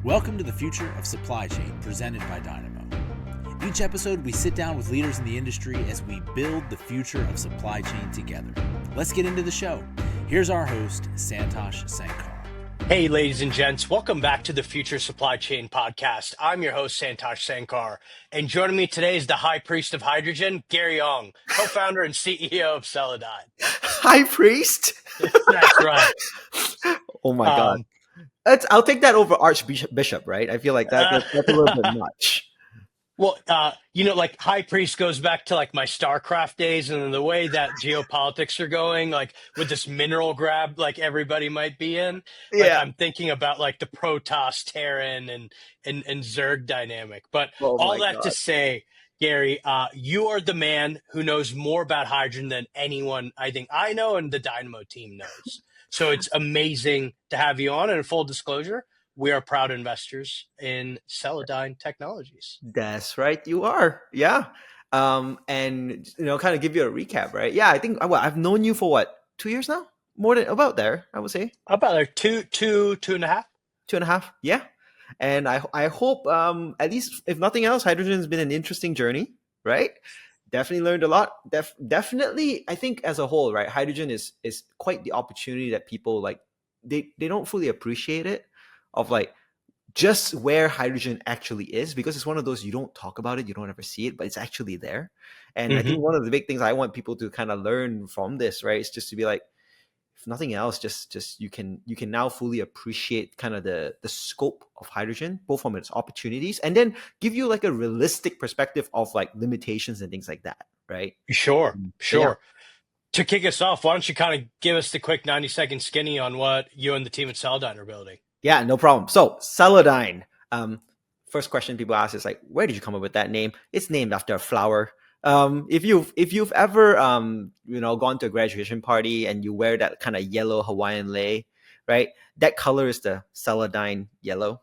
Welcome to the Future of Supply Chain, presented by Dynamo. Each episode, we sit down with leaders in the industry as we build the future of supply chain together. Let's get into the show. Here's our host, Santosh Sankar. Hey, ladies and gents, welcome back to the Future Supply Chain Podcast. I'm your host, Santosh Sankar, and joining me today is the High Priest of Hydrogen, Gary Ong, co-founder and CEO of Celadyne. High Priest? That's right. Oh my God. I'll take that over Archbishop, right? I feel like that's a little bit much. Well, like High Priest goes back to like my StarCraft days, and the way that geopolitics are going, like with this mineral grab, like everybody might be in. Like, Yeah. I'm thinking about like the Protoss, Terran, and Zerg dynamic. But Oh all my that to God. say, Gary, you are the man who knows more about hydrogen than anyone I think I know and the Dynamo team knows. So it's amazing to have you on. And in full disclosure, we are proud investors in Celadyne Technologies. That's right. You are. Yeah. And kind of give you a recap, right? Yeah. I think I've known you for 2 years now? More than about there, I would say. About like two and a half. 2.5. Yeah. And I hope, at least if nothing else, hydrogen has been an interesting journey, right? Definitely learned a lot. Definitely, I think as a whole, right? Hydrogen is quite the opportunity that people like. They don't fully appreciate it, of like just where hydrogen actually is, because it's one of those, you don't talk about it, you don't ever see it, but it's actually there. And I think one of the big things I want people to kind of learn from this, right, is just to be like, if nothing else, just you can now fully appreciate kind of the scope of hydrogen, both from its opportunities, and then give you like a realistic perspective of like limitations and things like that, right? Sure. Yeah. To kick us off, why don't you kind of give us the quick 90-second skinny on what you and the team at Celadyne are building? Yeah, no problem. So Celadyne, first question people ask is like, where did you come up with that name? It's named after a flower. If you've ever gone to a graduation party and you wear that kind of yellow Hawaiian lei, right? That color is the Celadyne yellow.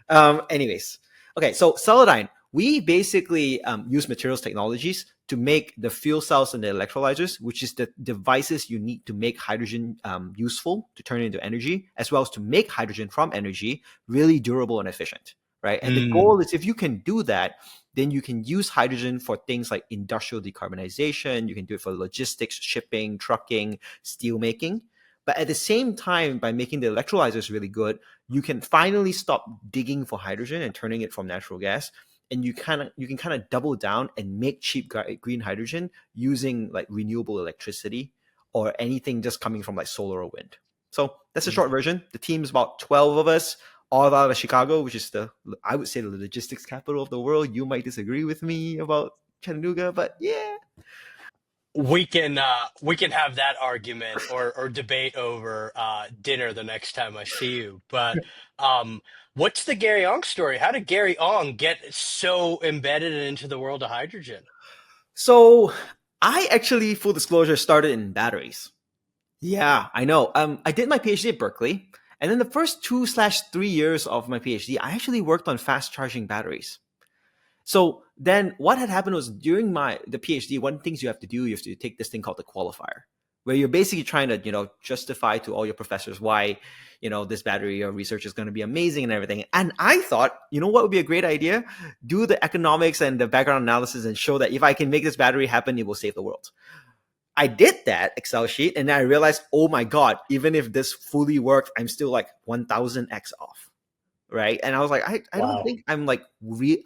Anyways, okay, so Celadyne, we basically use materials technologies to make the fuel cells and the electrolyzers, which is the devices you need to make hydrogen useful to turn it into energy, as well as to make hydrogen from energy really durable and efficient, right? And the goal is, if you can do that, then you can use hydrogen for things like industrial decarbonization. You can do it for logistics, shipping, trucking, steel making. But at the same time, by making the electrolyzers really good, you can finally stop digging for hydrogen and turning it from natural gas. And you can kind of double down and make cheap green hydrogen using like renewable electricity or anything just coming from like solar or wind. So that's a short version. The team is about 12 of us, all out of Chicago, which is I would say the logistics capital of the world. You might disagree with me about Chattanooga, but yeah. We can have that argument or debate over dinner the next time I see you. But what's the Gary Ong story? How did Gary Ong get so embedded into the world of hydrogen? So I actually, full disclosure, started in batteries. Yeah, I know. I did my PhD at Berkeley, and then the first 2/3 years of my PhD, I actually worked on fast charging batteries. So then what had happened was, during the PhD, one of the things you have to do, you have to take this thing called the qualifier, where you're basically trying to, justify to all your professors why, this battery or research is going to be amazing and everything. And I thought, what would be a great idea? Do the economics and the background analysis and show that if I can make this battery happen, it will save the world. I did that Excel sheet, and then I realized, oh my God, even if this fully worked, I'm still like 1000x off, right? And I was like, I don't think I'm like,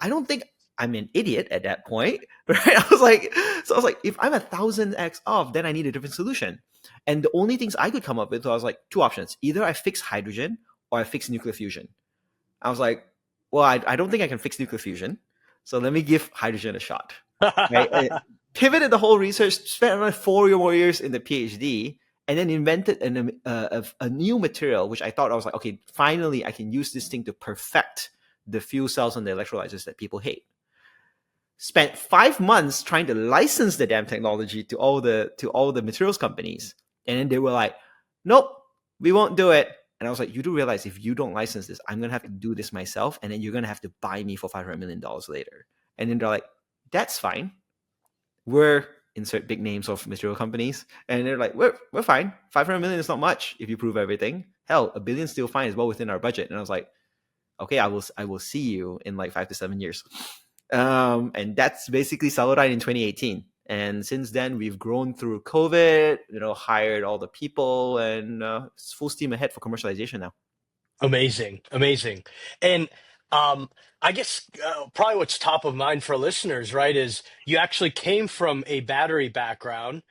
I don't think I'm an idiot at that point, right? I was like, if I'm 1000x off, then I need a different solution. And the only things I could come up with, I was like, two options: either I fix hydrogen or I fix nuclear fusion. I was like, well, I don't think I can fix nuclear fusion, so let me give hydrogen a shot. Right? Pivoted the whole research, spent around 4 or more years in the PhD, and then invented a new material, which I thought, I was like, okay, finally I can use this thing to perfect the fuel cells and the electrolyzers that people hate. Spent 5 months trying to license the damn technology to all the materials companies, and then they were like, nope, we won't do it. And I was like, you do realize if you don't license this, I'm gonna have to do this myself, and then you're gonna have to buy me for $500 million later. And then they're like, that's fine. We're insert big names of material companies, and they're like, we're fine. 500 million is not much if you prove everything. Hell, $1 billion still fine, is well within our budget. And I was like, okay, I will see you in like 5 to 7 years. And that's basically Celadyne in 2018. And since then, we've grown through COVID, hired all the people, and it's full steam ahead for commercialization now. Amazing, amazing. And I guess probably what's top of mind for listeners, right, is you actually came from a battery background.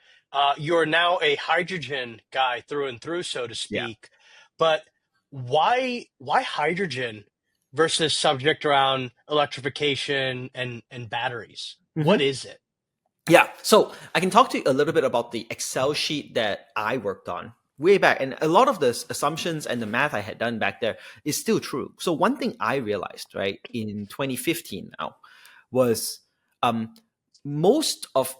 You're now a hydrogen guy through and through, so to Yeah. speak. But why hydrogen versus subject around electrification and batteries? What is it? Yeah, so I can talk to you a little bit about the Excel sheet that I worked on way back. And a lot of the assumptions and the math I had done back there is still true. So one thing I realized, right, in 2015 now was most of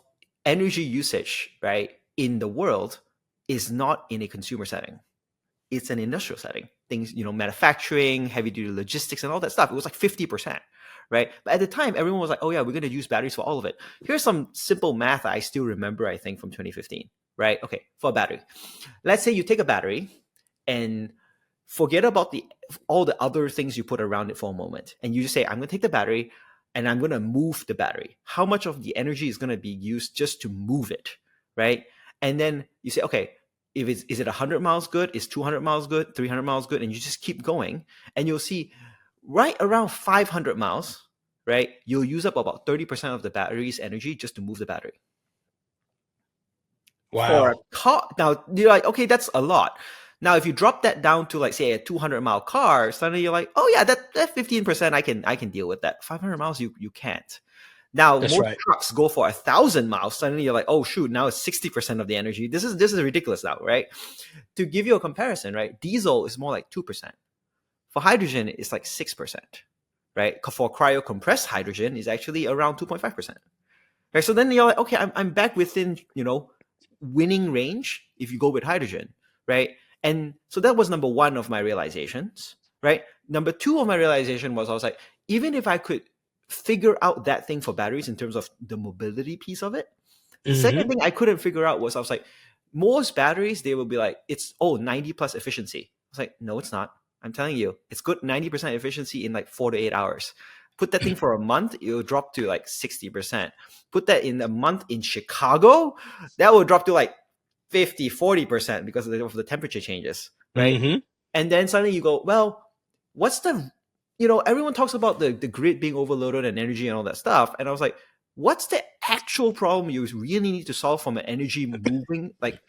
energy usage, right, in the world is not in a consumer setting. It's an industrial setting. Things, manufacturing, heavy duty logistics, and all that stuff. It was like 50%, right? But at the time, everyone was like, oh yeah, we're going to use batteries for all of it. Here's some simple math I still remember, I think, from 2015, right? Okay, for a battery. Let's say you take a battery and forget about all the other things you put around it for a moment. And you just say, I'm going to take the battery and I'm going to move the battery. How much of the energy is going to be used just to move it, right? And then you say, okay, is it 100 miles good? Is 200 miles good? 300 miles good? And you just keep going, and you'll see right around 500 miles, right? You'll use up about 30% of the battery's energy just to move the battery. Wow. For a car, now you're like, okay, that's a lot. Now, if you drop that down to like say a 200-mile car, suddenly you're like, oh yeah, that 15% I can deal with that. 500 miles you can't. Now, That's most right. trucks go for 1,000 miles. Suddenly you're like, oh shoot, now it's 60% of the energy. This is ridiculous now, right? To give you a comparison, right? Diesel is more like 2%. For hydrogen, it's like 6%, right? For cryocompressed hydrogen, is actually around 2.5%. Right? So then you're like, okay, I'm back within, winning range if you go with hydrogen, right? And so that was number one of my realizations, right? Number two of my realization was I was like, even if I could figure out that thing for batteries in terms of the mobility piece of it, the second thing I couldn't figure out was I was like, most batteries, they will be like, it's 90 plus efficiency. I was like, no, it's not. I'm telling you, it's good 90% efficiency in like 4 to 8 hours. Put that thing for a month, it will drop to like 60%. Put that in a month in Chicago, that will drop to like 50, 40% because of the temperature changes, right? And then suddenly you go, well, what's the, everyone talks about the grid being overloaded and energy and all that stuff. And I was like, what's the actual problem you really need to solve from an energy moving, like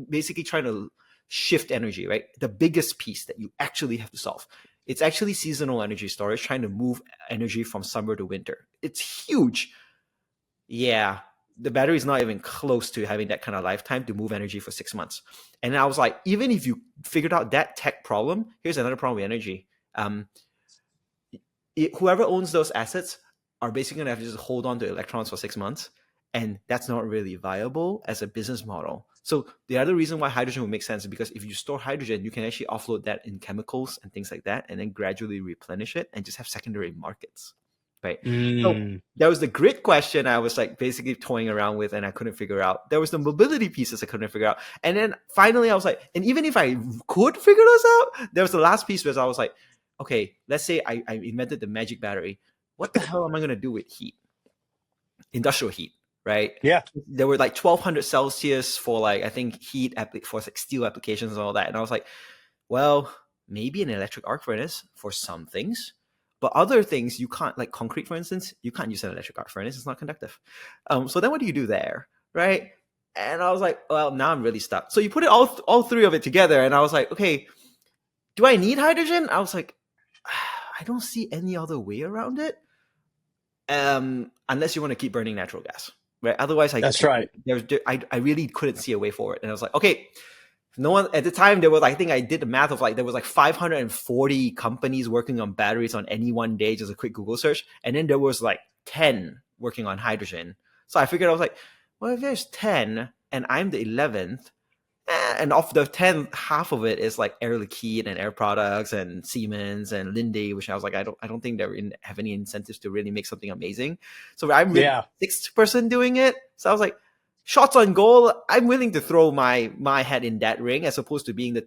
basically trying to shift energy, right? The biggest piece that you actually have to solve. It's actually seasonal energy storage, trying to move energy from summer to winter. It's huge. Yeah, the battery is not even close to having that kind of lifetime to move energy for 6 months. And I was like, even if you figured out that tech problem, here's another problem with energy. Whoever owns those assets are basically going to have to just hold on to electrons for 6 months. And that's not really viable as a business model. So the other reason why hydrogen would make sense is because if you store hydrogen, you can actually offload that in chemicals and things like that, and then gradually replenish it and just have secondary markets, right? So that was the grid question I was like basically toying around with, and I couldn't figure out. There was the mobility pieces I couldn't figure out. And then finally I was like, and even if I could figure those out, there was the last piece where I was like, okay, let's say I invented the magic battery. What the hell am I going to do with heat? Industrial heat. Right? Yeah. There were like 1200 Celsius for like, I think heat for like steel applications and all that. And I was like, well, maybe an electric arc furnace for some things, but other things you can't, like concrete, for instance, you can't use an electric arc furnace. It's not conductive. So then what do you do there? Right? And I was like, well, now I'm really stuck. So you put it all three of it together. And I was like, okay, do I need hydrogen? I was like, I don't see any other way around it. Unless you want to keep burning natural gas. Right. Otherwise, That's right. I really couldn't see a way forward, and I was like, okay. No one at the time. There was, I think I did the math of like there was like 540 companies working on batteries on any one day. Just a quick Google search, and then there was like 10 working on hydrogen. So I figured I was like, well, if there's 10 and I'm the 11th, and of the 10, half of it is like Air Liquide and Air Products and Siemens and Linde, which I was like, I don't think they have any incentives to really make something amazing. So I'm really the sixth person doing it. So I was like, shots on goal. I'm willing to throw my head in that ring as opposed to being the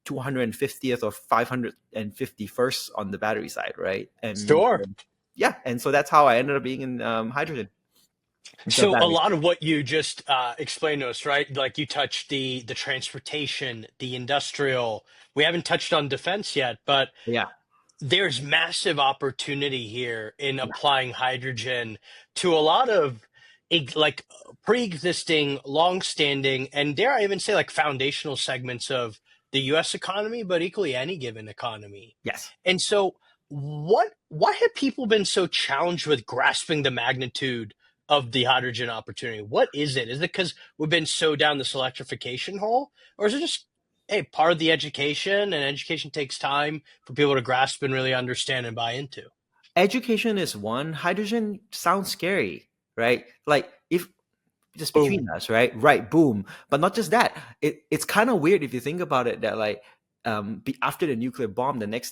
250th or 551st on the battery side, right? And Sure. yeah, and so that's how I ended up being in hydrogen instead of So a batteries. lot of what you just explained to us, right? Like you touched the transportation, the industrial. We haven't touched on defense yet, but Yeah, there's massive opportunity here in applying hydrogen to a lot of like pre-existing, long-standing, and dare I even say like foundational segments of the U.S. economy, but equally any given economy. yes. And so, why have people been so challenged with grasping the magnitude of the hydrogen opportunity? What is it? Is it because we've been so down this electrification hole, or is it just hey, part of the education, and education takes time for people to grasp and really understand and buy into? Education is one. Hydrogen sounds scary, right? Like if just between Boom. us, right? Right, boom. But not just that. It's kind of weird if you think about it that like after the nuclear bomb, the next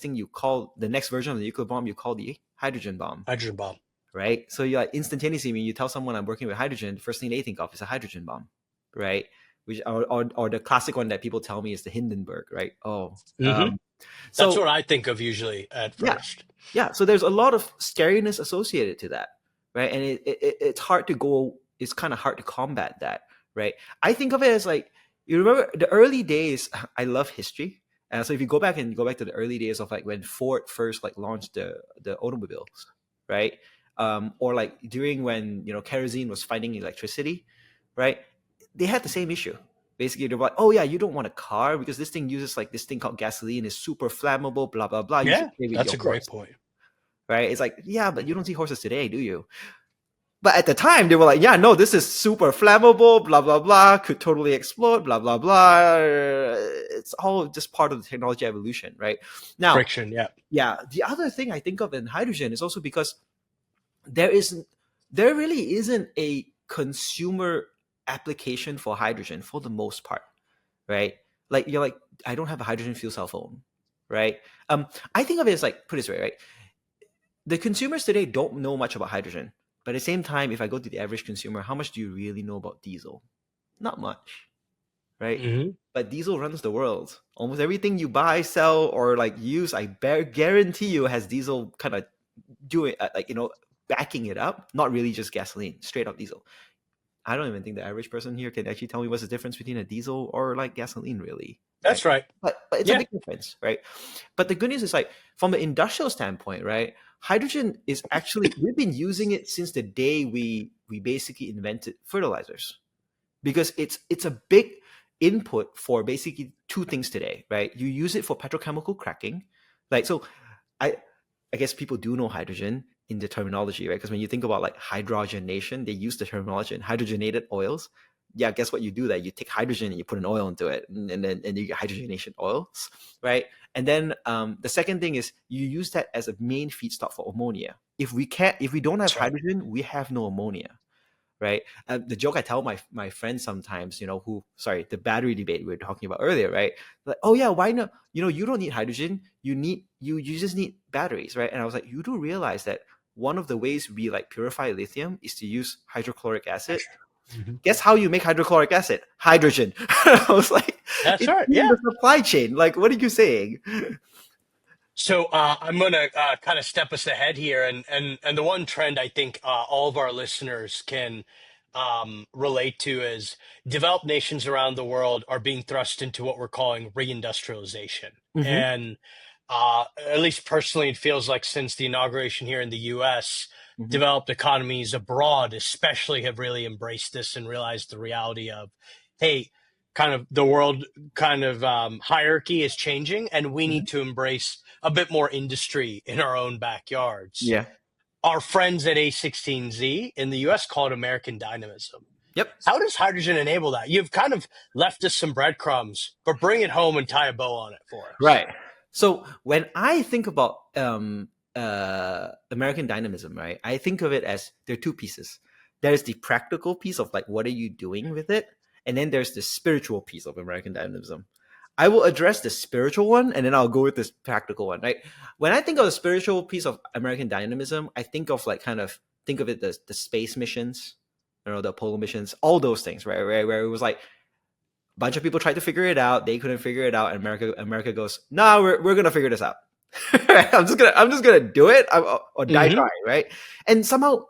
version of the nuclear bomb you call the hydrogen bomb, Hydrogen bomb. right? So you like instantaneously when you tell someone I'm working with hydrogen, the first thing they think of is a hydrogen bomb, right? Which or the classic one that people tell me is the Hindenburg, right? Oh, Hmm. That's so what I think of usually at yeah, first. yeah. So there's a lot of scariness associated to that, right? And it's hard to go. It's kind of hard to combat that, right? I think of it as like you remember the early days. I love history, so if you go back to the early days of like when Ford first like launched the automobiles, right? Or like during when kerosene was finding electricity, right? They had the same issue. Basically, they're like, "Oh yeah, you don't want a car because this thing uses like this thing called gasoline, is super flammable, blah blah blah. You should Yeah, stay with that's your a great horse." point. Right? It's like, yeah, but you don't see horses today, do you? But at the time, they were like, yeah, no, this is super flammable, blah, blah, blah, could totally explode, blah, blah, blah. It's all just part of the technology evolution, right? Now, Friction, yeah. yeah, the other thing I think of in hydrogen is also because there really isn't a consumer application for hydrogen for the most part, right? Like you're like, I don't have a hydrogen fuel cell phone, right? I think of it as like, put it this way, right? The consumers today don't know much about hydrogen. But at the same time, if I go to the average consumer, how much do you really know about diesel? Not much, right? Hmm. But diesel runs the world. Almost everything you buy, sell, or like use, I guarantee you has diesel kind of doing backing it up. Not really just gasoline, straight up diesel. I don't even think the average person here can actually tell me what's the difference between a diesel or like gasoline, really. Right? That's right. But it's a Yeah. big difference, right? But the good news is like from the industrial standpoint, right? Hydrogen is actually we've been using it since the day we basically invented fertilizers, because it's a big input for basically two things today, right? You use it for petrochemical cracking, like so. I I guess people do know hydrogen in the terminology, right? Because when you think about like hydrogenation, they use the terminology in hydrogenated oils. Yeah, guess what you do that? You take hydrogen and you put an oil into it, and then you get hydrogenation oils, right? And then the second thing is you use that as a main feedstock for ammonia. If we don't have That's right. hydrogen, we have no ammonia, right? The joke I tell my friends sometimes, the battery debate we were talking about earlier, right? Like, oh yeah, why not? You don't need hydrogen. You just need batteries, right? And I was like, you do realize that one of the ways we like purify lithium is to use hydrochloric acid. Mhm. Guess how you make hydrochloric acid? Hydrogen. I was like, That's it's right. in Yeah. the supply chain. Like, what are you saying? So I'm going to kind of step us ahead here, and the one trend I think all of our listeners can relate to is developed nations around the world are being thrust into what we're calling re-industrialization. Hmm. And at least personally, it feels like since the inauguration here in the U.S., Hmm. developed economies abroad especially have really embraced this and realized the reality of, hey, kind of the world kind of hierarchy is changing, and we Hmm. need to embrace a bit more industry in our own backyards. Yeah. Our friends at A16Z in the US call it American dynamism. Yep. How does hydrogen enable that? You've kind of left us some breadcrumbs, but bring it home and tie a bow on it for us. Right. So when I think about American dynamism, right, I think of it as there are two pieces. There's the practical piece of like what are you doing with it, and then there's the spiritual piece of American dynamism. I will address the spiritual one, and then I'll go with this practical one. Right. When I think of the spiritual piece of American dynamism, I think of like think of it the space missions, the Apollo missions, all those things, right? Where it was like A bunch of people tried to figure it out. They couldn't figure it out. And America goes, no, we're gonna figure this out. I'm just gonna do it or die Mhm. trying, right? And somehow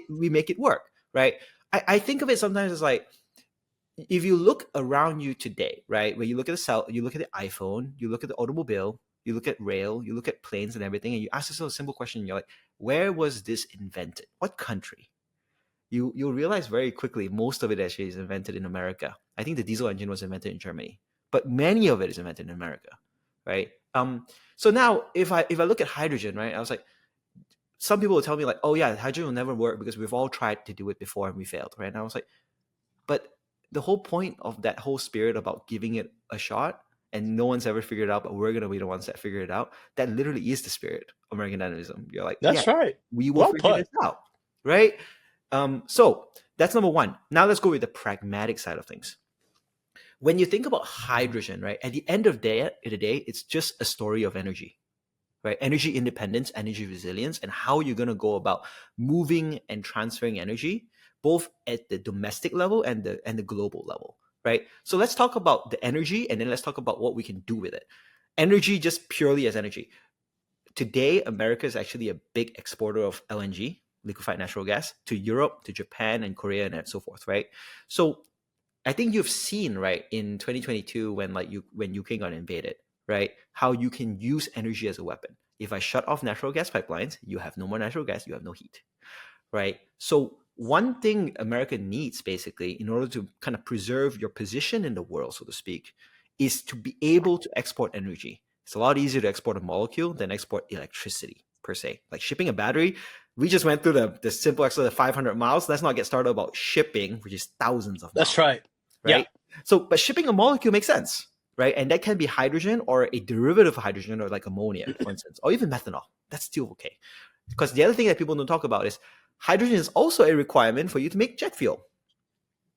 we make it work, right? I think of it sometimes as like, if you look around you today, right, where you look at you look at the iPhone, you look at the automobile, you look at rail, you look at planes and everything, and you ask yourself a simple question, you're like, where was this invented? What country? You'll realize very quickly most of it actually is invented in America. I think the diesel engine was invented in Germany, but many of it is invented in America, right? So now if I look at hydrogen, right, I was like, some people will tell me like, oh yeah, hydrogen will never work because we've all tried to do it before and we failed, right? And I was like, but the whole point of that whole spirit about giving it a shot and no one's ever figured it out, but we're going to be the ones that figure it out, that literally is the spirit of American dynamism. You're like, yeah, That's right. we will Well figure put. this out, right? So that's number one. Now let's go with the pragmatic side of things. When you think about hydrogen, right, at the end of the day, it's just a story of energy, right? Energy independence, energy resilience, and how you're going to go about moving and transferring energy, both at the domestic level and the global level, right? So let's talk about the energy, and then let's talk about what we can do with it. Energy, just purely as energy. Today, America is actually a big exporter of LNG, liquefied natural gas, to Europe, to Japan, and Korea, and so forth, right? So I think you've seen, right, in 2022 when UK got invaded, right, how you can use energy as a weapon. If I shut off natural gas pipelines, you have no more natural gas, you have no heat, right? So one thing America needs basically in order to kind of preserve your position in the world, so to speak, is to be able to export energy. It's a lot easier to export a molecule than export electricity per se. Like shipping a battery, we just went through the simple exercise of 500 miles. Let's not get started about shipping, which is thousands of miles. That's right. Right? Yeah. So, but shipping a molecule makes sense, right? And that can be hydrogen or a derivative of hydrogen or like ammonia, for instance, or even methanol. That's still okay. Because the other thing that people don't talk about is hydrogen is also a requirement for you to make jet fuel.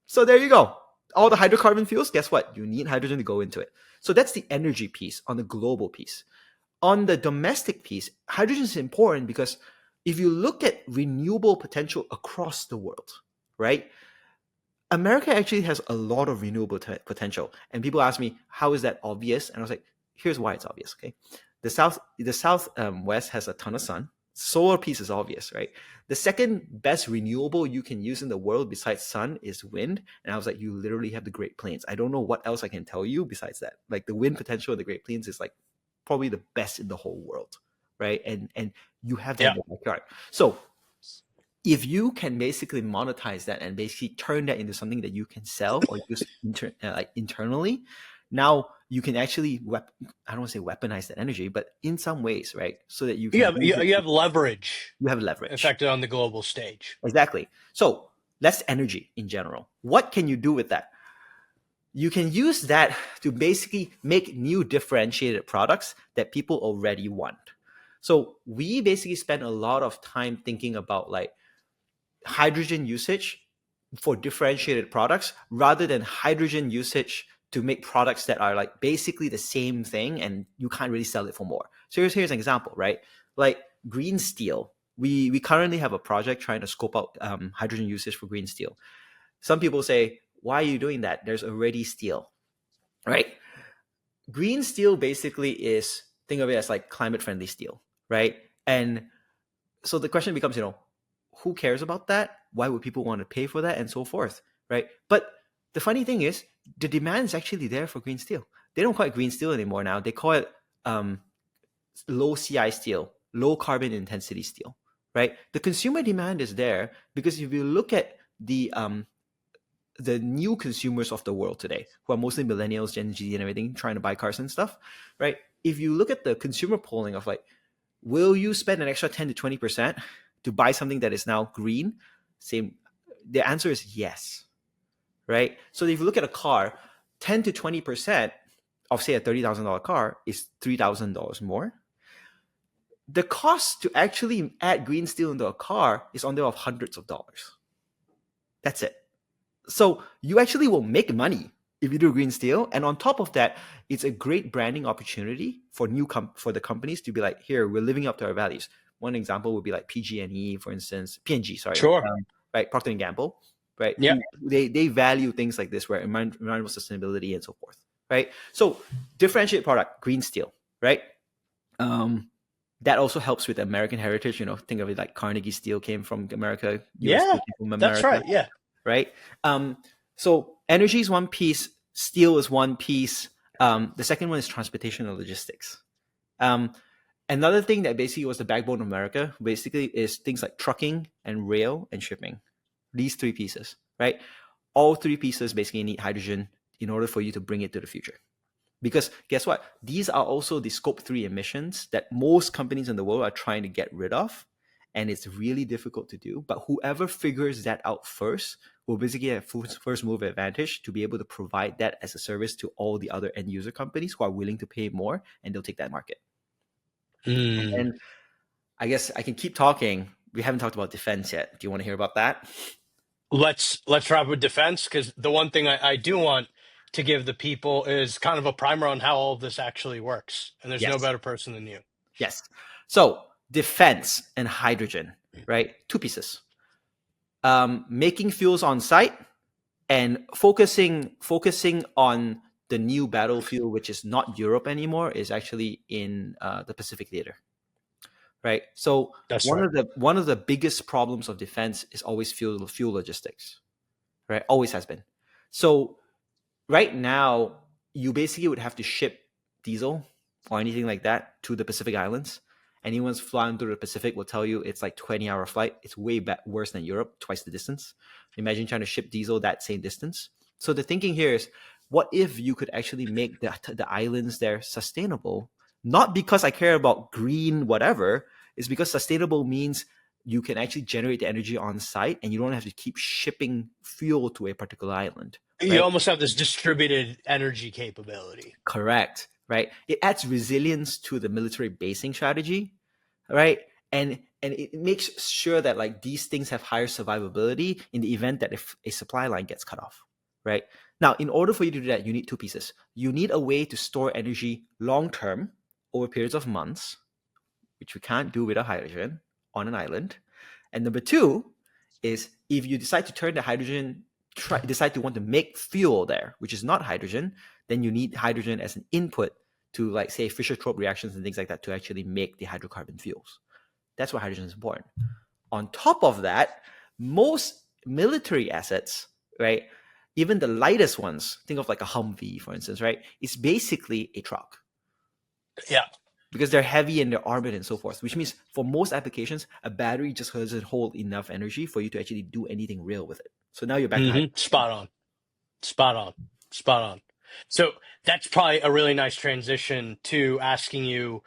So there you go. All the hydrocarbon fuels, guess what? You need hydrogen to go into it. So that's the energy piece on the global piece. On the domestic piece, hydrogen is important because if you look at renewable potential across the world, right? America actually has a lot of renewable potential. And people ask me, how is that obvious? And I was like, here's why it's obvious, okay? The South West has a ton of sun. Solar piece is obvious, right? The second best renewable you can use in the world besides sun is wind. And I was like, you literally have the Great Plains. I don't know what else I can tell you besides that. Like the wind potential of the Great Plains is like probably the best in the whole world, right? And you have that in your backyard. So if you can basically monetize that and basically turn that into something that you can sell or use internally, now you can actually I don't want to say weaponize that energy, but in some ways, right? So that you can You have leverage. You have leverage affected on the global stage. Exactly. So that's energy in general. What can you do with that? You can use that to basically make new differentiated products that people already want. So we basically spend a lot of time thinking about like hydrogen usage for differentiated products rather than hydrogen usage to make products that are like basically the same thing and you can't really sell it for more. So here's an example, right? Like green steel. We currently have a project trying to scope out hydrogen usage for green steel. Some people say, why are you doing that? There's already steel, right? Green steel basically is, think of it as like climate friendly steel, right? And so the question becomes, who cares about that? Why would people want to pay for that and so forth, right? But the funny thing is the demand is actually there for green steel. They don't call it green steel anymore now. They call it low CI steel, low carbon intensity steel, right? The consumer demand is there because if you look at the new consumers of the world today, who are mostly millennials, Gen Z and everything, trying to buy cars and stuff, right? If you look at the consumer polling of like, will you spend an extra 10 to 20% to buy something that is now green? The answer is yes, right? So if you look at a car, 10 to 20% of say a $30,000 car is $3,000 more. The cost to actually add green steel into a car is on the order of hundreds of dollars. That's it. So you actually will make money if you do green steel, and on top of that, it's a great branding opportunity for for the companies to be like, here, we're living up to our values. One example would be like PG&E, for instance, P&G, sorry, Sure. right, Procter and Gamble. right? Yeah. They value things like this, where environmental sustainability and so forth, right? So differentiate product, green steel, right? That also helps with American heritage. Think of it like Carnegie Steel came from America, US Yeah, Steel came from that's America, right. Yeah. right? So energy is one piece, steel is one piece. The second one is transportation and logistics. Another thing that basically was the backbone of America basically is things like trucking and rail and shipping. These three pieces, right? All three pieces basically need hydrogen in order for you to bring it to the future. Because guess what? These are also the scope 3 emissions that most companies in the world are trying to get rid of. And it's really difficult to do. But whoever figures that out first will basically have first move advantage to be able to provide that as a service to all the other end user companies who are willing to pay more, and they'll take that market. And I guess I can keep talking. We haven't talked about defense yet. Do you want to hear about that? Let's wrap with defense, because the one thing I do want to give the people is kind of a primer on how all of this actually works. And there's no better person than you. Yes. So defense and hydrogen, right? Two pieces. Making fuels on site and focusing on the new battlefield, which is not Europe anymore, is actually in the Pacific theater. Right. So one of the biggest problems of defense is always fuel logistics. Right. Always has been. So right now, you basically would have to ship diesel or anything like that to the Pacific Islands. Anyone's flying through the Pacific will tell you it's like 20-hour flight. It's way worse than Europe, twice the distance. Imagine trying to ship diesel that same distance. So the thinking here is, what if you could actually make the islands there sustainable? Not because I care about green whatever, it's because sustainable means you can actually generate the energy on site and you don't have to keep shipping fuel to a particular island. Right? You almost have this distributed energy capability. Correct. Right. It adds resilience to the military basing strategy. Right. And it makes sure that like these things have higher survivability in the event that if a supply line gets cut off. Right. Now, in order for you to do that, you need two pieces. You need a way to store energy long term over periods of months, which we can't do without hydrogen on an island. And number two is, if you decide to turn the hydrogen, decide to want to make fuel there, which is not hydrogen, then you need hydrogen as an input to, like, say, Fischer-Tropsch reactions and things like that to actually make the hydrocarbon fuels. That's why hydrogen is important. On top of that, most military assets, right, even the lightest ones, think of like a Humvee, for instance, right, it's basically a truck. Yeah. Because they're heavy and they're armored and so forth, which means for most applications, a battery just doesn't hold enough energy for you to actually do anything real with it. So now you're back to Spot on. So that's probably a really nice transition to asking you,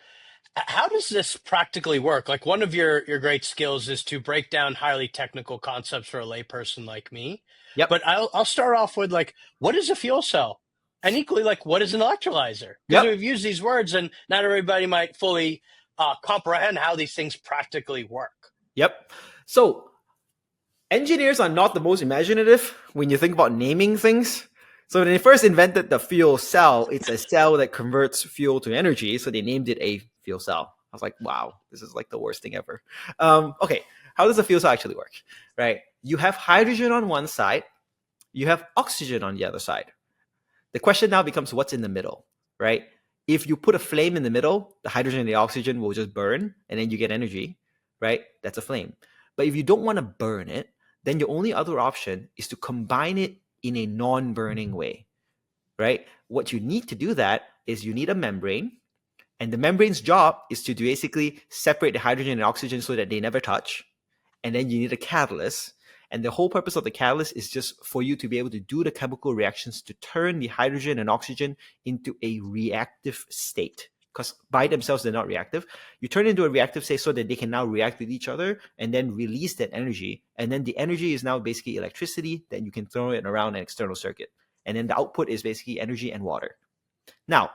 how does this practically work? Like, one of your great skills is to break down highly technical concepts for a layperson like me. Yep. But I'll start off with, like, what is a fuel cell? And equally, like, what is an electrolyzer? Because we've used these words and not everybody might fully comprehend how these things practically work. Yep. So engineers are not the most imaginative when you think about naming things. So when they first invented the fuel cell, it's a cell that converts fuel to energy. So they named it a fuel cell. I was like, wow, this is like the worst thing ever. Okay, how does a fuel cell actually work? Right? You have hydrogen on one side. You have oxygen on the other side. The question now becomes, what's in the middle, right? If you put a flame in the middle, the hydrogen and the oxygen will just burn, and then you get energy, right? That's a flame. But if you don't want to burn it, then your only other option is to combine it in a non-burning way, right? What you need to do that is you need a membrane, and the membrane's job is to basically separate the hydrogen and oxygen so that they never touch. And then you need a catalyst. And the whole purpose of the catalyst is just for you to be able to do the chemical reactions to turn the hydrogen and oxygen into a reactive state. Because by themselves, they're not reactive. You turn into a reactive state so that they can now react with each other and then release that energy. And then the energy is now basically electricity. Then you can throw it around an external circuit. And then the output is basically energy and water. Now,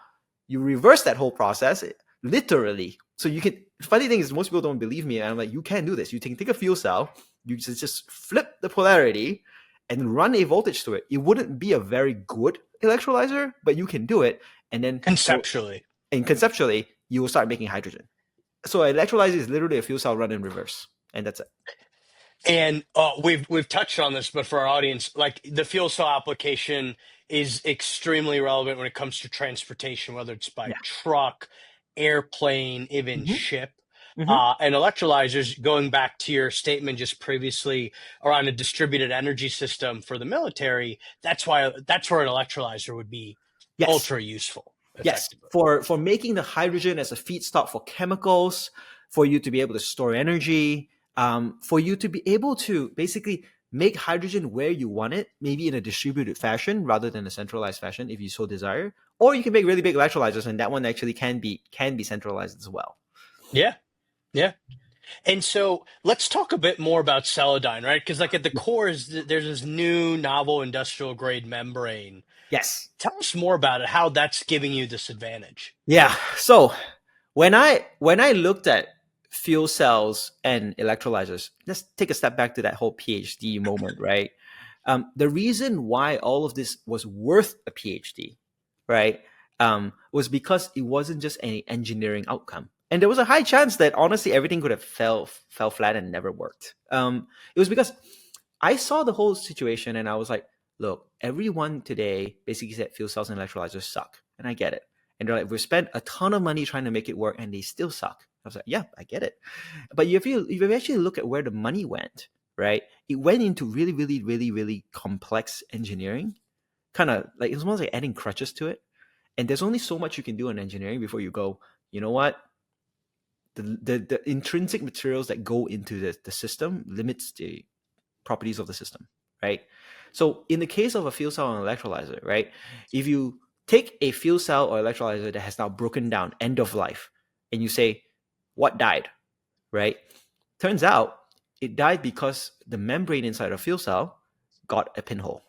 you reverse that whole process literally. So you can, funny thing is, most people don't believe me. And I'm like, you can do this. You can take a fuel cell, you just flip the polarity and run a voltage through it. It wouldn't be a very good electrolyzer, but you can do it. And then conceptually, you will start making hydrogen. So an electrolyzer is literally a fuel cell run in reverse. And that's it. And we've touched on this, but for our audience, like the fuel cell application is extremely relevant when it comes to transportation, whether it's by Yeah. truck, airplane, even Hmm. ship. Hmm. And electrolyzers, going back to your statement just previously around a distributed energy system for the military, that's where an electrolyzer would be Yes. ultra useful, Yes, effectively. for making the hydrogen as a feedstock for chemicals, for you to be able to store energy, for you to be able to basically make hydrogen where you want it, maybe in a distributed fashion rather than a centralized fashion, if you so desire. Or you can make really big electrolyzers, and that one actually can be centralized as well. Yeah, yeah. And so let's talk a bit more about Celadyne, right? Because like at the core is there's this new novel industrial grade membrane. Yes. Tell us more about it, how that's giving you this advantage. Yeah. So when I looked at fuel cells and electrolyzers, let's take a step back to that whole PhD moment, right? The reason why all of this was worth a PhD, right, was because it wasn't just any engineering outcome, and there was a high chance that honestly everything could have fell flat and never worked. It was because I saw the whole situation and I was like, look, everyone today basically said fuel cells and electrolyzers suck, and I get it. And they're like, we spent a ton of money trying to make it work, and they still suck. I was like, yeah, I get it. But if you actually look at where the money went, right, it went into really, really, really, really complex engineering. Kind of like it's almost like adding crutches to it. And there's only so much you can do in engineering before you go, you know what? The intrinsic materials that go into the system limits the properties of the system, right? So in the case of a fuel cell and electrolyzer, right, if you take a fuel cell or electrolyzer that has now broken down, end of life, and you say, what died, right? Turns out it died because the membrane inside a fuel cell got a pinhole.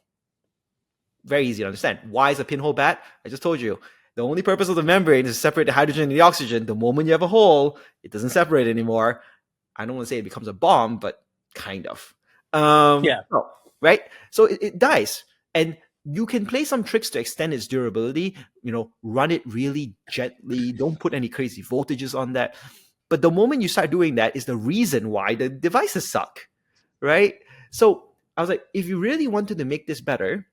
Very easy to understand. Why is a pinhole bad? I just told you. The only purpose of the membrane is to separate the hydrogen and the oxygen. The moment you have a hole, it doesn't separate anymore. I don't want to say it becomes a bomb, but kind of. Yeah. Oh, right? So it dies. And you can play some tricks to extend its durability, run it really gently. Don't put any crazy voltages on that. But the moment you start doing that is the reason why the devices suck, right? So I was like, if you really wanted to make this better,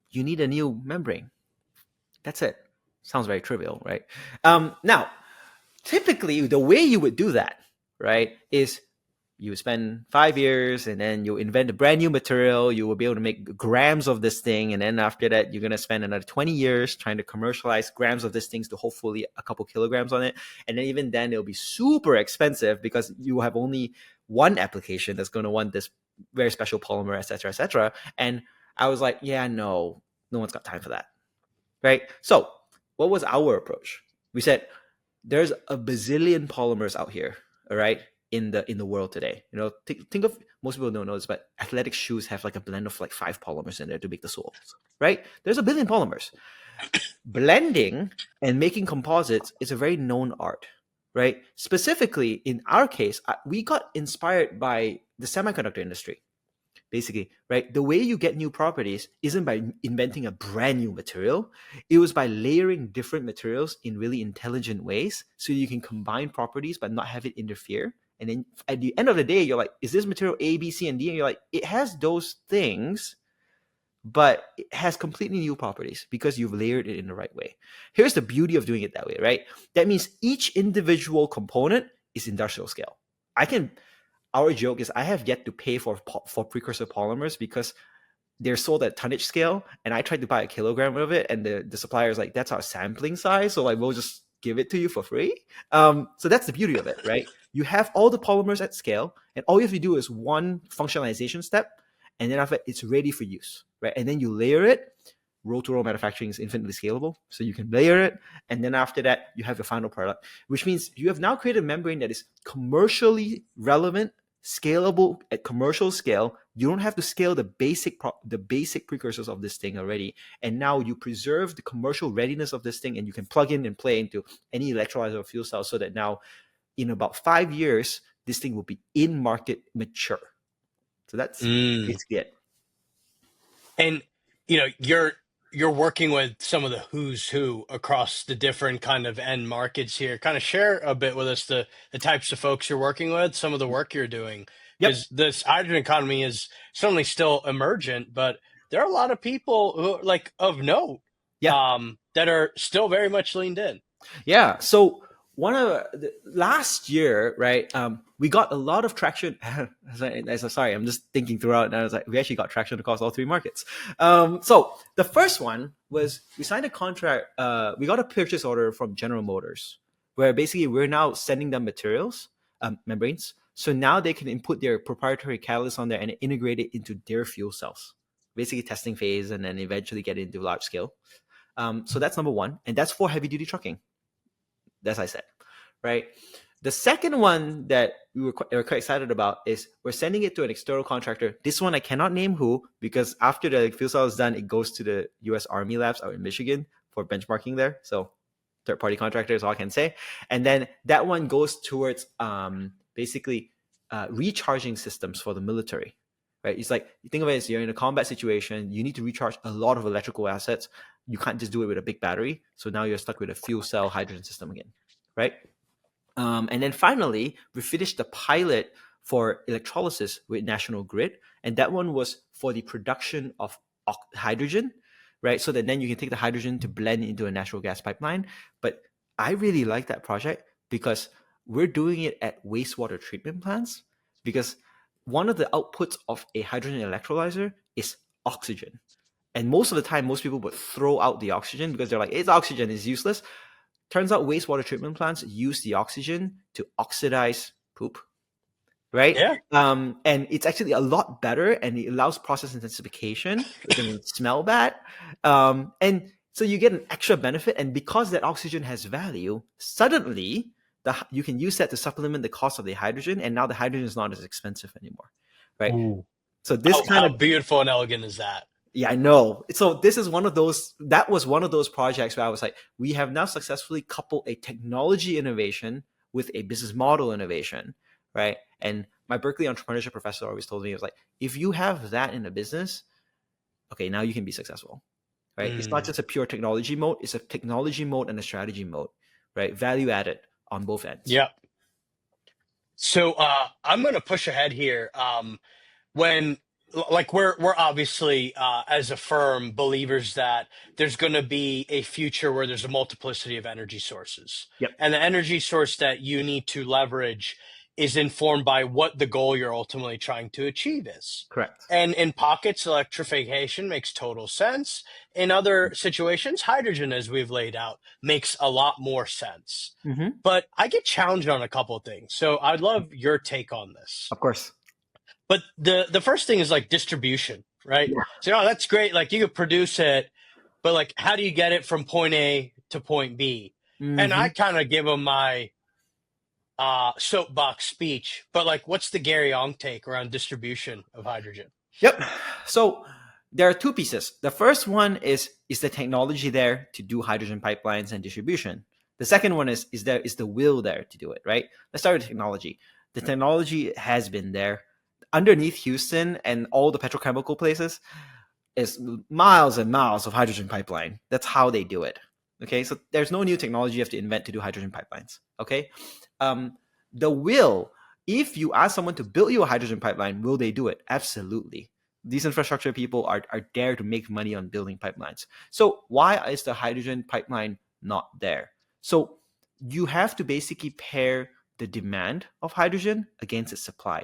you need a new membrane. That's it. Sounds very trivial, right? Now, typically, the way you would do that, right, is you would spend 5 years and then you invent a brand new material. You will be able to make grams of this thing. And then after that, you're going to spend another 20 years trying to commercialize grams of these things to hopefully a couple kilograms on it. And then even then, it'll be super expensive because you have only one application that's going to want this very special polymer, et cetera, et cetera. And I was like, yeah, no one's got time for that, right? So what was our approach? We said, there's a bazillion polymers out here, all right, in the world today. Think of, most people don't know this, but athletic shoes have like a blend of like 5 polymers in there to make the soles, right? There's a billion polymers. Blending and making composites is a very known art, right? Specifically, in our case, we got inspired by the semiconductor industry. Basically, right? The way you get new properties isn't by inventing a brand new material. It was by layering different materials in really intelligent ways so you can combine properties but not have it interfere. And then at the end of the day, you're like, is this material A, B, C, and D? And you're like, it has those things, but it has completely new properties because you've layered it in the right way. Here's the beauty of doing it that way, right? That means each individual component is industrial scale. Our joke is I have yet to pay for precursor polymers because they're sold at tonnage scale, and I tried to buy a kilogram of it, and the supplier is like, that's our sampling size, so like we'll just give it to you for free. So that's the beauty of it, right? You have all the polymers at scale, and all you have to do is one functionalization step, and then after it's ready for use, right? And then you layer it. Roll-to-roll manufacturing is infinitely scalable, so you can layer it, and then after that, you have your final product, which means you have now created a membrane that is commercially relevant, scalable at commercial scale. You don't have to scale the basic precursors of this thing already, and now you preserve the commercial readiness of this thing, and you can plug in and play into any electrolyzer or fuel cell, so that now, in about 5 years, this thing will be in market mature. So that's basically it. And you're working with some of the who's who across the different kind of end markets here. Kind of share a bit with us the types of folks you're working with, some of the work you're doing, Yep. because this hydrogen economy is certainly still emergent, but there are a lot of people who like of note Yeah. that are still very much leaned in. Yeah. So last year, right? We got a lot of traction. Sorry, I'm just thinking throughout, and I was like, we actually got traction across all three markets. So the first one was we signed a contract. We got a purchase order from General Motors, where basically we're now sending them materials, membranes. So now they can input their proprietary catalyst on there and integrate it into their fuel cells, basically testing phase, and then eventually get into large scale. So that's number one, and that's for heavy duty trucking. As I said, right? The second one that we were quite excited about is we're sending it to an external contractor. This one I cannot name who, because after the fuel cell is done, it goes to the U.S. Army labs out in Michigan for benchmarking there. So third-party contractor is all I can say. And then that one goes towards basically recharging systems for the military, right? It's like, you think of it as you're in a combat situation, you need to recharge a lot of electrical assets. You can't just do it with a big battery. So now you're stuck with a fuel cell hydrogen system again, right? And then finally, we finished the pilot for electrolysis with National Grid. And that one was for the production of hydrogen, right? So that then you can take the hydrogen to blend into a natural gas pipeline. But I really like that project because we're doing it at wastewater treatment plants, because one of the outputs of a hydrogen electrolyzer is oxygen. And most of the time, most people would throw out the oxygen because they're like, it's oxygen, it's useless. Turns out wastewater treatment plants use the oxygen to oxidize poop, right? Yeah. And it's actually a lot better, and it allows process intensification. It doesn't smell bad. And so you get an extra benefit. And because that oxygen has value, suddenly you can use that to supplement the cost of the hydrogen. And now the hydrogen is not as expensive anymore, right? Ooh. So this How beautiful and elegant is that? Yeah, I know. So this is that was one of those projects where I was like, we have now successfully coupled a technology innovation with a business model innovation, right? And my Berkeley entrepreneurship professor always told me, it was like, if you have that in a business, okay, now you can be successful, right? It's not just a pure technology mode, it's a technology mode and a strategy mode, right? Value added on both ends. Yeah. So I'm going to push ahead here. When like we're obviously as a firm believers that there's going to be a future where there's a multiplicity of energy sources. Yep. And the energy source that you need to leverage is informed by what the goal you're ultimately trying to achieve is. Correct. And in pockets, electrification makes total sense. In other situations, hydrogen, as we've laid out, makes a lot more sense. Mm-hmm. But I get challenged on a couple of things. So I'd love your take on this. Of course. But the first thing is like distribution, right? Yeah. So, that's great. Like you could produce it, but like, how do you get it from point A to point B? Mm-hmm. And I kind of give them my soapbox speech, but like, what's the Gary Ong take around distribution of hydrogen? Yep. So there are two pieces. The first one is the technology there to do hydrogen pipelines and distribution. The second one is the will there to do it, right? Let's start with technology. The technology has been there. Underneath Houston and all the petrochemical places is miles and miles of hydrogen pipeline. That's how they do it. Okay, so there's no new technology you have to invent to do hydrogen pipelines. Okay, the will, if you ask someone to build you a hydrogen pipeline, will they do it? Absolutely. These infrastructure people are there to make money on building pipelines. So why is the hydrogen pipeline not there? So you have to basically pair the demand of hydrogen against its supply.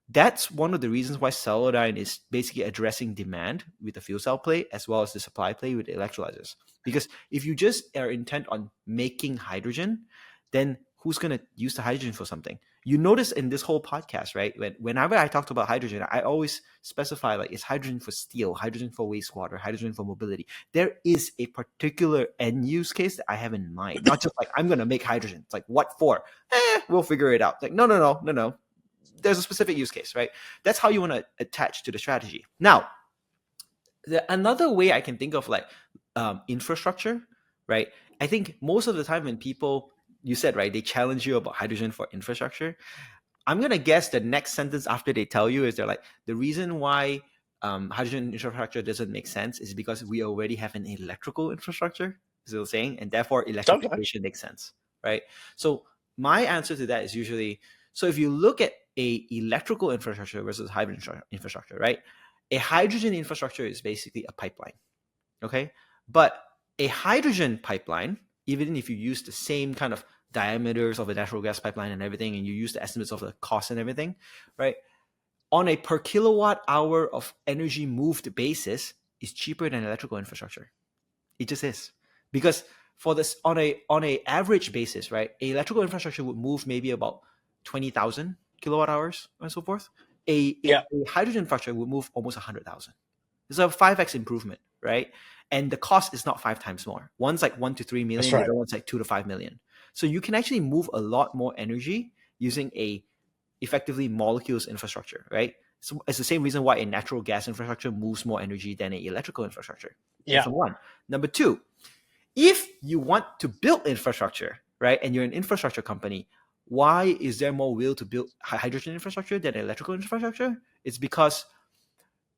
That's one of the reasons why Celadyne is basically addressing demand with the fuel cell play as well as the supply play with the electrolyzers. Because if you just are intent on making hydrogen, then who's going to use the hydrogen for something? You notice in this whole podcast, right? Whenever I talked about hydrogen, I always specify like it's hydrogen for steel, hydrogen for wastewater, hydrogen for mobility. There is a particular end use case that I have in mind. Not just like, I'm going to make hydrogen. It's like, what for? We'll figure it out. Like, no. There's a specific use case, right? That's how you want to attach to the strategy. Now, another way I can think of like infrastructure, right? I think most of the time when people, you said, right, they challenge you about hydrogen for infrastructure. I'm going to guess the next sentence after they tell you is they're like, the reason why hydrogen infrastructure doesn't make sense is because we already have an electrical infrastructure, is what they're saying, and therefore electrification makes sense, right? So my answer to that is usually, So if you look at a electrical infrastructure versus hydrogen infrastructure, right? A hydrogen infrastructure is basically a pipeline, okay? But a hydrogen pipeline, even if you use the same kind of diameters of a natural gas pipeline and everything, and you use the estimates of the cost and everything, right? On a per kilowatt hour of energy moved basis, is cheaper than electrical infrastructure. It just is, because for this on a average basis, right? A electrical infrastructure would move maybe about 20,000 kilowatt hours and so forth. Yeah. A hydrogen infrastructure would move almost 100,000. It's a 5x improvement, right? And the cost is not 5 times more. One's like 1 to 3 million, That's the right. other one's like 2 to 5 million. So you can actually move a lot more energy using a effectively molecules infrastructure, right? So it's the same reason why a natural gas infrastructure moves more energy than an electrical infrastructure. Yeah. That's number one. Number two, if you want to build infrastructure, right, and you're an infrastructure company, why is there more will to build hydrogen infrastructure than electrical infrastructure? It's because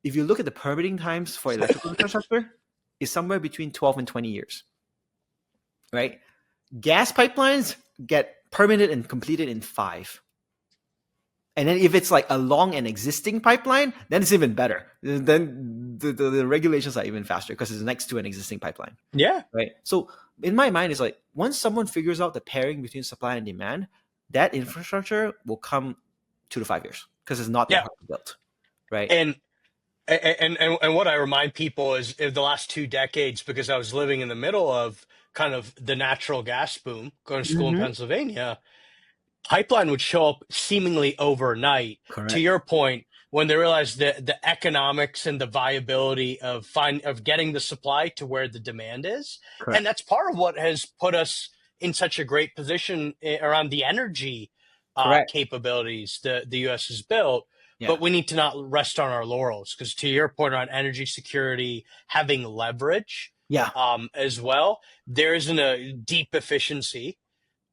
if you look at the permitting times for electrical infrastructure, it's somewhere between 12 and 20 years, right? Gas pipelines get permitted and completed in 5. And then if it's like along an existing pipeline, then it's even better. Then the regulations are even faster because it's next to an existing pipeline. Yeah. Right. So in my mind, it's like once someone figures out the pairing between supply and demand, that infrastructure will come 2 to 5 years because it's not that Yeah. hard to build. Right. And what I remind people is in the last 2 decades, because I was living in the middle of kind of the natural gas boom, going to school in Pennsylvania, pipeline would show up seemingly overnight. Correct. To your point, when they realized the economics and the viability of getting the supply to where the demand is. Correct. And that's part of what has put us in such a great position around the energy capabilities the U.S. has built. Yeah. But we need to not rest on our laurels, because to your point around energy security, having leverage Yeah. as well, there isn't a deep efficiency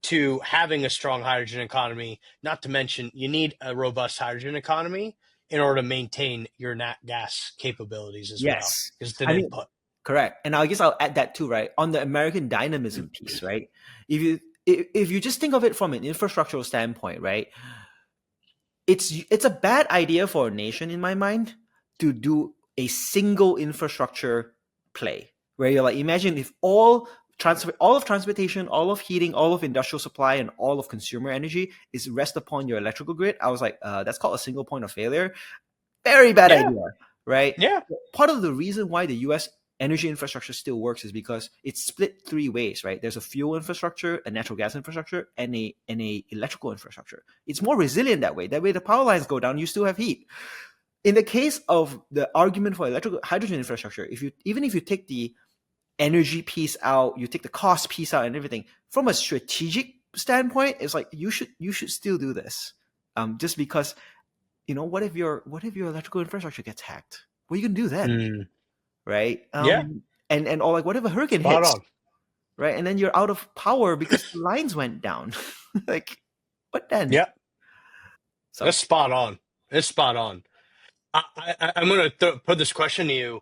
to having a strong hydrogen economy. Not to mention, you need a robust hydrogen economy in order to maintain your nat gas capabilities as well. Because it's an input. Correct. And I guess I'll add that too, right? On the American dynamism piece, right? If you just think of it from an infrastructural standpoint, right? It's a bad idea for a nation, in my mind, to do a single infrastructure play where you're like, imagine if all of transportation, all of heating, all of industrial supply, and all of consumer energy is rest upon your electrical grid. I was like, that's called a single point of failure. Very bad idea, right? Yeah. Part of the reason why the U.S. energy infrastructure still works is because it's split 3 ways, right? There's a fuel infrastructure, a natural gas infrastructure, and a electrical infrastructure. It's more resilient that way. That way, the power lines go down, you still have heat. In the case of the argument for electrical hydrogen infrastructure, even if you take the energy piece out, you take the cost piece out, and everything, from a strategic standpoint, it's like you should still do this, just because, what if your electrical infrastructure gets hacked? What are you gonna do then? Right? And or like what if a hurricane hits? Right? And then you're out of power because the lines went down. Like, what then? Yeah. So That's spot on. It's spot on. I'm going to put this question to you.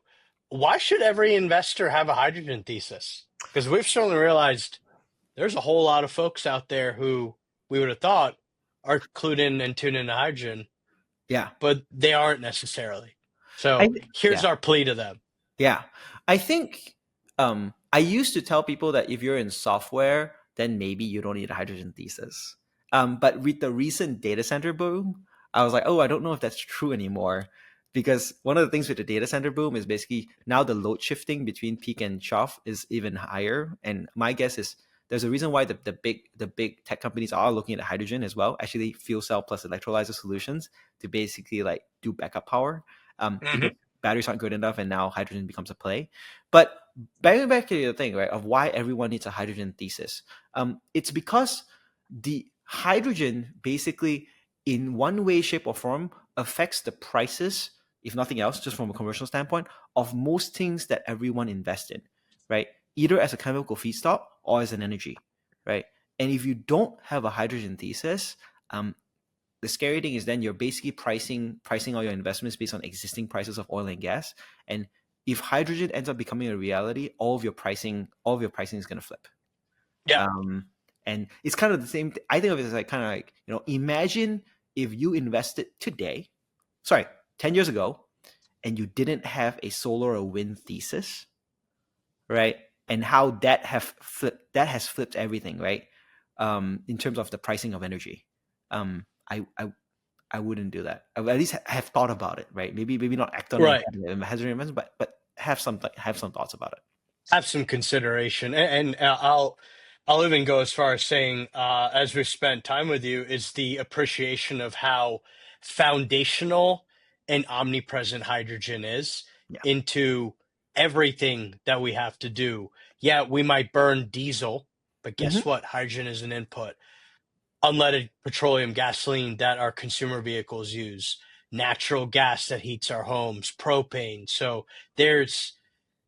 Why should every investor have a hydrogen thesis? Because we've certainly realized there's a whole lot of folks out there who we would have thought are clued in and tuned into hydrogen. Yeah. But they aren't necessarily. So here's our plea to them. Yeah. I think I used to tell people that if you're in software, then maybe you don't need a hydrogen thesis. But with the recent data center boom, I was like, I don't know if that's true anymore. Because one of the things with the data center boom is basically now the load shifting between peak and trough is even higher. And my guess is there's a reason why the big tech companies are looking at hydrogen as well, actually fuel cell plus electrolyzer solutions to basically like do backup power. Because batteries aren't good enough and now hydrogen becomes a play. But back to the thing, right, of why everyone needs a hydrogen thesis. It's because the hydrogen basically in one way, shape, or form affects the prices, if nothing else, just from a commercial standpoint, of most things that everyone invests in, right? Either as a chemical feedstock or as an energy, right? And if you don't have a hydrogen thesis, the scary thing is then you're basically pricing all your investments based on existing prices of oil and gas. And if hydrogen ends up becoming a reality, all of your pricing is going to flip. Yeah. And it's kind of the same. I think of it as like kind of like, imagine if you invested today, 10 years ago, and you didn't have a solar or wind thesis, right? And how that has flipped everything, right? In terms of the pricing of energy. I wouldn't do that. I would at least have thought about it, right? Maybe not act on it and hazard investment, but have some thoughts about it. Have some consideration, and I'll even go as far as saying, as we spent time with you, is the appreciation of how foundational and omnipresent hydrogen is Yeah. into everything that we have to do. Yeah, we might burn diesel, but guess what? Hydrogen is an input. Unleaded petroleum gasoline that our consumer vehicles use, natural gas that heats our homes, propane. So there's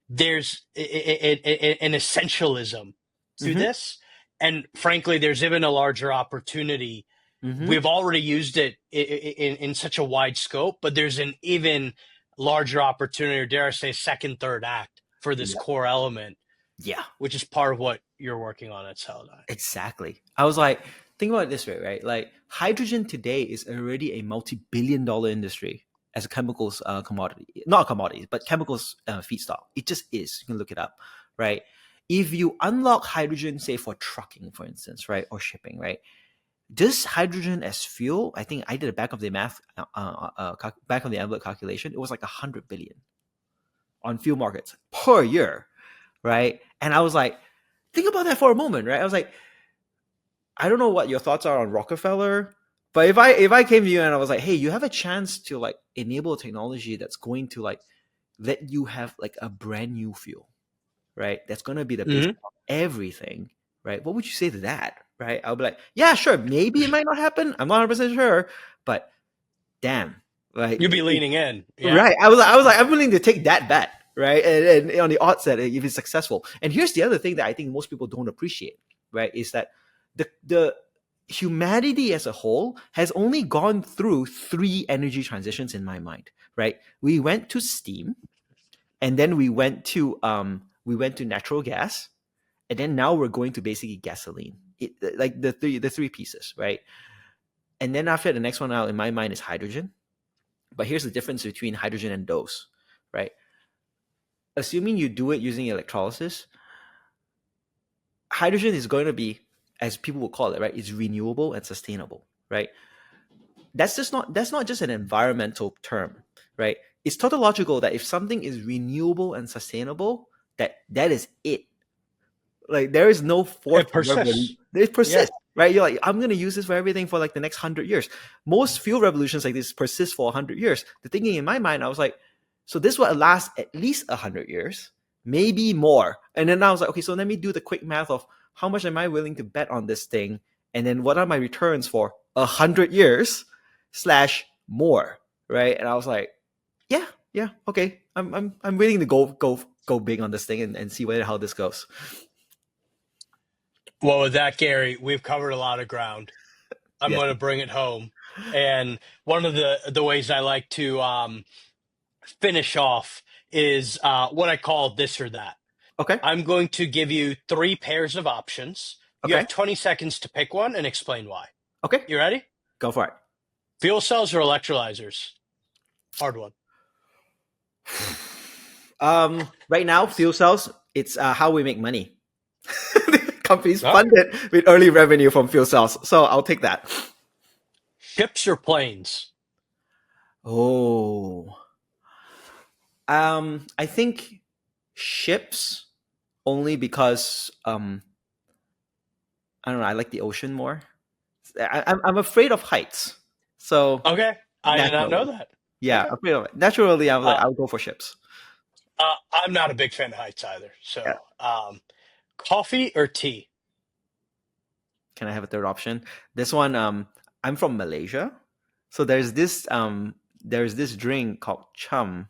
an essentialism to this. And frankly, there's even a larger opportunity. We've already used it in such a wide scope, but there's an even larger opportunity, or dare I say, second, third act for this core element. Yeah. Which is part of what you're working on at Celadyne. Exactly. I was like, think about it this way, right? Like hydrogen today is already a multi-billion-dollar industry as a chemicals commodity, not commodities, but chemicals feedstock. It just is. You can look it up, right? If you unlock hydrogen, say for trucking, for instance, right, or shipping, right, this hydrogen as fuel, I think I did a back of the envelope calculation. It was like 100 billion on fuel markets per year, right? And I was like, think about that for a moment, right? I was like, I don't know what your thoughts are on Rockefeller, but if I came to you and I was like, hey, you have a chance to like enable technology that's going to like let you have like a brand new fuel, right? That's going to be the base of everything, right? What would you say to that, right? I'll be like, yeah, sure, maybe it might not happen. I'm not 100% sure, but damn, like you'd be leaning in, right? I was like, I'm willing to take that bet, right? And on the odds that if it's successful. And here's the other thing that I think most people don't appreciate, right? Is that the humanity as a whole has only gone through 3 energy transitions in my mind, right? We went to steam, and then we went to natural gas, and then now we're going to basically gasoline. Like the three pieces, right? And then after the next one out in my mind is hydrogen. But here's the difference between hydrogen and those, right? Assuming you do it using electrolysis, hydrogen is going to be, as people will call it, right? It's renewable and sustainable, right? That's not just an environmental term, right? It's tautological that if something is renewable and sustainable, that is it. Like there is no fourth. It persists. It persists, right? You're like, I'm going to use this for everything for like the next 100 years. Most fuel revolutions like this persist for 100 years. The thinking in my mind, I was like, so this will last at least 100 years, maybe more. And then I was like, okay, so let me do the quick math of how much am I willing to bet on this thing, and then what are my returns for 100 years / more, right? And I was like, yeah, okay, I'm willing to go big on this thing and see how this goes. Well, with that, Gary, we've covered a lot of ground. I'm going to bring it home, and one of the ways I like to finish off is what I call this or that. Okay. I'm going to give you 3 pairs of options. You have 20 seconds to pick one and explain why. Okay. You ready? Go for it. Fuel cells or electrolyzers? Hard one. Right now, fuel cells, it's how we make money. Companies funded with early revenue from fuel cells. So I'll take that. Ships or planes? Oh. I think ships, only because I don't know, I like the ocean more. I'm afraid of heights. So okay, I did not know that. Yeah, okay. Afraid of it. Naturally, I was like, I'll go for ships. I'm not a big fan of heights either. So, coffee or tea? Can I have a third option? This one, I'm from Malaysia, so there's this drink called chum,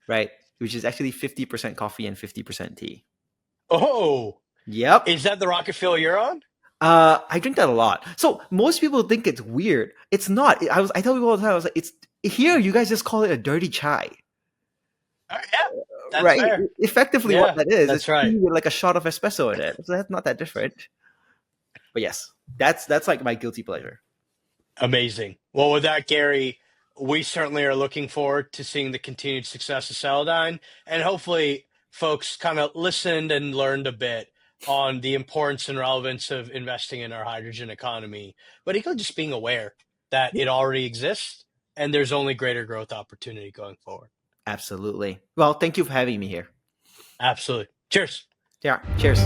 right, which is actually 50% coffee and 50% tea. Oh, yep. Is that the rocket fuel you're on? I drink that a lot. So most people think it's weird. It's not. I tell people all the time. I was like, it's here. You guys just call it a dirty chai. Yeah, that's right. Fair. Effectively, what that is, that's it's right. with like a shot of espresso in it. So that's not that different. But yes, that's like my guilty pleasure. Amazing. Well, with that, Gary, we certainly are looking forward to seeing the continued success of Celadyne, and hopefully folks kind of listened and learned a bit on the importance and relevance of investing in our hydrogen economy, but equally just being aware that it already exists and there's only greater growth opportunity going forward. Absolutely. Well, thank you for having me here. Absolutely. Cheers. Yeah. Cheers.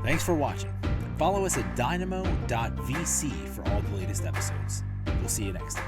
Thanks for watching. Follow us at dynamo.vc for all the latest episodes. We'll see you next time.